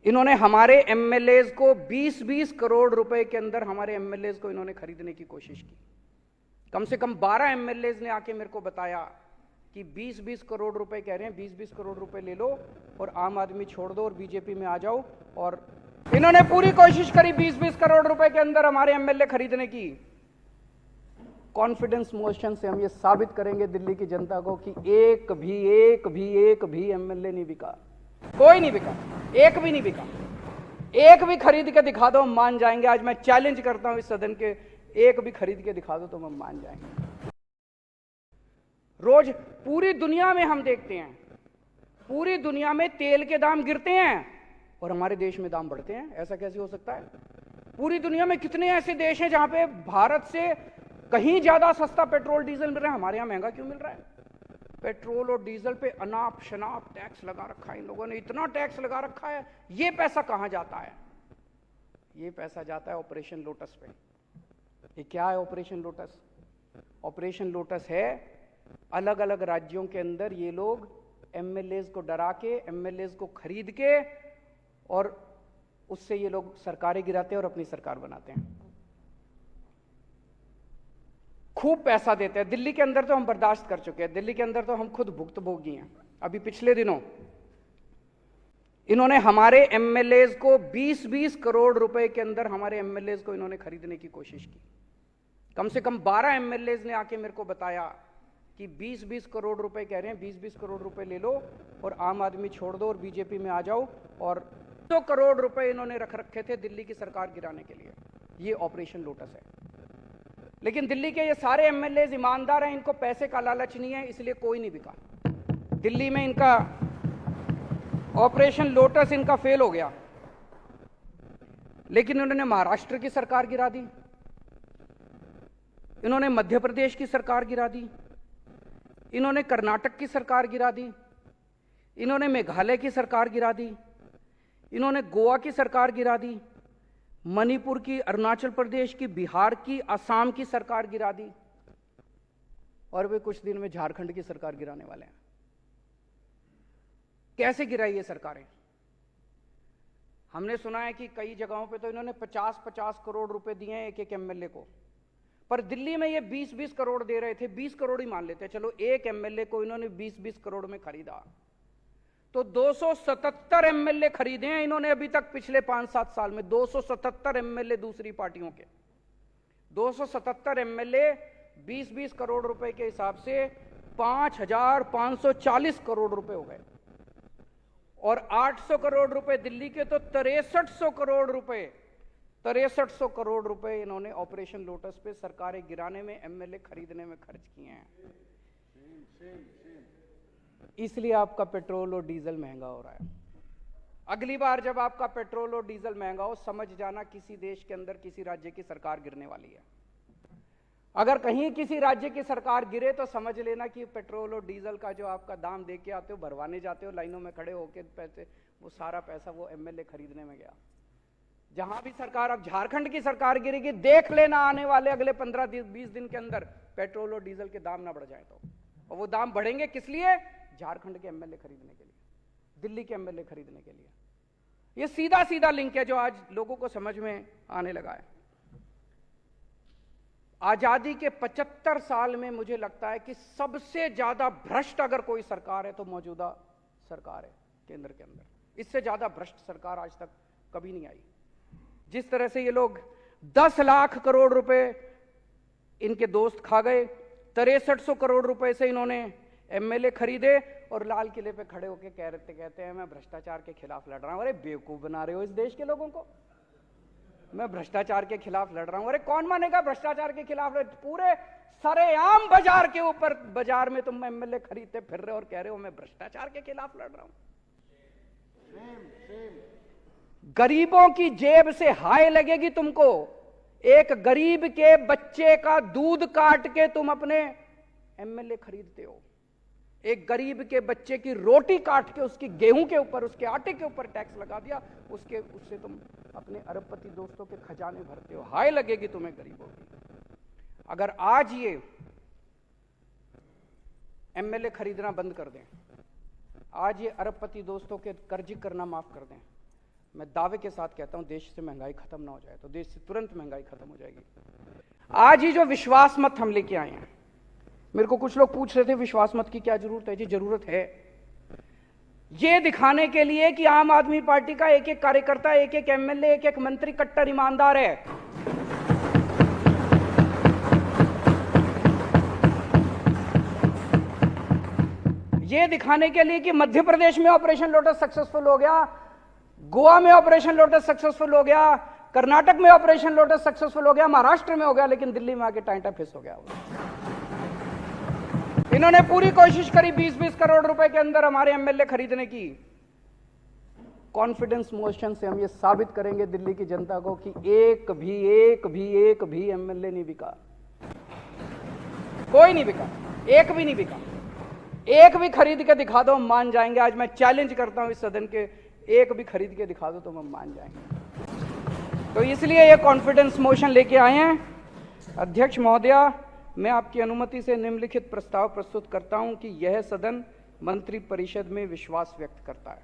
इन्होंने हमारे एमएलएज को 20-20 करोड़ रुपए के अंदर हमारे एमएलएज को इन्होंने खरीदने की कोशिश की। कम से कम 12 एमएलएज ने आके मेरे को बताया कि 20-20 करोड़ रुपए कह रहे हैं, 20-20 करोड़ रुपए ले लो और आम आदमी छोड़ दो और बीजेपी में आ जाओ। और इन्होंने पूरी कोशिश करी 20-20 करोड़ रुपए के अंदर हमारे एमएलए खरीदने की। कॉन्फिडेंस मोशन से हम ये साबित करेंगे दिल्ली की जनता को कि एक भी एमएलए नहीं बिका, कोई नहीं बिका, एक भी नहीं बिका। एक भी खरीद के दिखा दो हम मान जाएंगे। आज मैं चैलेंज करता हूं इस सदन के, एक भी खरीद के दिखा दो तो हम मान जाएंगे। रोज पूरी दुनिया में हम देखते हैं, पूरी दुनिया में तेल के दाम गिरते हैं और हमारे देश में दाम बढ़ते हैं। ऐसा कैसे हो सकता है? पूरी दुनिया में कितने ऐसे देश हैं जहां पे भारत से कहीं ज्यादा सस्ता पेट्रोल डीजल मिल रहा है, हमारे यहां महंगा क्यों मिल रहा है? पेट्रोल और डीजल पे अनाप शनाप टैक्स लगा रखा है इन लोगों ने, इतना टैक्स लगा रखा है। ये पैसा कहां जाता है? ये पैसा जाता है ऑपरेशन लोटस पे। ये क्या है ऑपरेशन लोटस? ऑपरेशन लोटस है अलग अलग राज्यों के अंदर ये लोग एमएलएज को डरा के, एमएलएज को खरीद के और उससे ये लोग सरकारें गिराते हैं और अपनी सरकार बनाते हैं। खूब पैसा देते हैं। दिल्ली के अंदर तो हम बर्दाश्त कर चुके हैं, दिल्ली के अंदर तो हम खुद भुक्तभोगी हैं। अभी पिछले दिनों इन्होंने हमारे एमएलएज को 20-20 करोड़ रुपए के अंदर हमारे एमएलएज को इन्होंने खरीदने की कोशिश की। कम से कम 12 एमएलएज ने आके मेरे को बताया कि 20-20 करोड़ रुपए कह रहे हैं, 20-20 करोड़ रुपए ले लो और आम आदमी छोड़ दो और बीजेपी में आ जाओ। और 2 करोड़ रुपए इन्होंने रख रखे थे दिल्ली की सरकार गिराने के लिए। ये ऑपरेशन लोटस है। लेकिन दिल्ली के ये सारे एमएलएज ईमानदार हैं, इनको पैसे का लालच नहीं है, इसलिए कोई नहीं बिका। दिल्ली में इनका ऑपरेशन लोटस इनका फेल हो गया, लेकिन इन्होंने महाराष्ट्र की सरकार गिरा दी, इन्होंने मध्य प्रदेश की सरकार गिरा दी, इन्होंने कर्नाटक की सरकार गिरा दी, इन्होंने मेघालय की सरकार गिरा दी, इन्होंने गोवा की सरकार गिरा दी, मणिपुर की, अरुणाचल प्रदेश की, बिहार की, असम की सरकार गिरा दी और वे कुछ दिन में झारखंड की सरकार गिराने वाले हैं। कैसे गिराई ये सरकारें? हमने सुना है कि कई जगहों पे तो इन्होंने 50-50 करोड़ रुपए दिए हैं एक एक एमएलए को, पर दिल्ली में ये 20-20 करोड़ दे रहे थे। 20 करोड़ ही मान लेते हैं, चलो एक एमएलए को इन्होंने 20-20 करोड़ में खरीदा तो 277 एमएलए खरीदे हैं इन्होंने अभी तक पिछले 5-7 साल में। 277 एमएलए दूसरी पार्टियों के, 277 एमएलए 20-20 करोड़ रुपए के हिसाब से 5,540 करोड़ रुपए हो गए। और 800 करोड़ रुपए दिल्ली के, तो 6300 करोड़ रुपए, 6300 करोड़ रुपए इन्होंने ऑपरेशन लोटस पे सरकारें गिराने में, एमएलए खरीदने में खर्च किए हैं। इसलिए आपका पेट्रोल और डीजल महंगा हो रहा है। अगली बार जब आपका पेट्रोल और डीजल महंगा हो, समझ जाना किसी देश के अंदर किसी राज्य की सरकार गिरने वाली है। अगर कहीं किसी राज्य की सरकार गिरे तो समझ लेना कि पेट्रोल और डीजल का जो आपका दाम दे के आते हो, भरवाने जाते हो लाइनों में खड़े होकर पैसे, वो सारा पैसा वो एमएलए खरीदने में गया। जहां भी सरकार, अब झारखंड की सरकार गिरेगी, देख लेना आने वाले अगले 15-20 दिन के अंदर पेट्रोल और डीजल के दाम ना बढ़ जाए तो। और वो दाम बढ़ेंगे किस लिए? झारखंड के एमएलए खरीदने के लिए, दिल्ली के एमएलए खरीदने के लिए। ये सीधा सीधा लिंक है जो आज लोगों को समझ में आने लगा है। आजादी के 75 साल में मुझे लगता है कि सबसे ज्यादा भ्रष्ट अगर कोई सरकार है तो मौजूदा सरकार है केंद्र के अंदर। इससे ज्यादा भ्रष्ट सरकार आज तक कभी नहीं आई। जिस तरह से ये लोग 10 लाख करोड़ रुपए इनके दोस्त खा गए, 6300 करोड़ रुपए से इन्होंने एमएलए खरीदे और लाल किले पे खड़े होकर कहते हैं मैं भ्रष्टाचार के खिलाफ लड़ रहा हूं। अरे बेवकूफ बना रहे हो इस देश के लोगों को। मैं भ्रष्टाचार के खिलाफ लड़ रहा हूं। अरे कौन मानेगा भ्रष्टाचार के खिलाफ? पूरे सरेआम बाजार के ऊपर, बाजार में तुम एमएलए खरीदते फिर रहे हो और कह रहे हो मैं भ्रष्टाचार के खिलाफ लड़ रहा हूं। गरीबों की जेब से हाय लगेगी तुमको। एक गरीब के बच्चे का दूध काट के तुम अपने एमएलए खरीदते हो। एक गरीब के बच्चे की रोटी काट के उसकी गेहूं के ऊपर, उसके आटे के ऊपर टैक्स लगा दिया, उससे तुम अपने अरबपति दोस्तों के खजाने भरते हो। हाय लगेगी तुम्हें गरीबों की। अगर आज ये एमएलए खरीदना बंद कर दें, आज ये अरबपति दोस्तों के कर्ज करना माफ कर दें, मैं दावे के साथ कहता हूं देश से महंगाई खत्म ना हो जाए तो देश से तुरंत महंगाई खत्म हो जाएगी। आज ही जो विश्वास मत हम लेके आए हैं, मेरे को कुछ लोग पूछ रहे थे विश्वास मत की क्या जरूरत है। जी जरूरत है, ये दिखाने के लिए कि आम आदमी पार्टी का एक एक कार्यकर्ता, एक एक एमएलए, एक एक मंत्री कट्टर ईमानदार है। ये दिखाने के लिए कि मध्य प्रदेश में ऑपरेशन लोटस सक्सेसफुल हो गया, गोवा में ऑपरेशन लोटस सक्सेसफुल हो गया, कर्नाटक में ऑपरेशन लोटस सक्सेसफुल हो गया, महाराष्ट्र में हो गया, लेकिन दिल्ली में आके टाइटा फिस हो गया। इन्होंने पूरी कोशिश करी 20-20 करोड़ रुपए के अंदर हमारे एमएलए खरीदने की। कॉन्फिडेंस मोशन से हम ये साबित करेंगे दिल्ली की जनता को कि एक भी एमएलए नहीं बिका, कोई नहीं बिका, एक भी नहीं बिका। एक भी खरीद के दिखा दो हम मान जाएंगे। आज मैं चैलेंज करता हूं इस सदन के, एक भी खरीद के दिखा दो तो हम मान जाएंगे। तो इसलिए ये कॉन्फिडेंस मोशन लेके आए हैं। अध्यक्ष महोदया, मैं आपकी अनुमति से निम्नलिखित प्रस्ताव प्रस्तुत करता हूं कि यह सदन मंत्रिपरिषद में विश्वास व्यक्त करता है।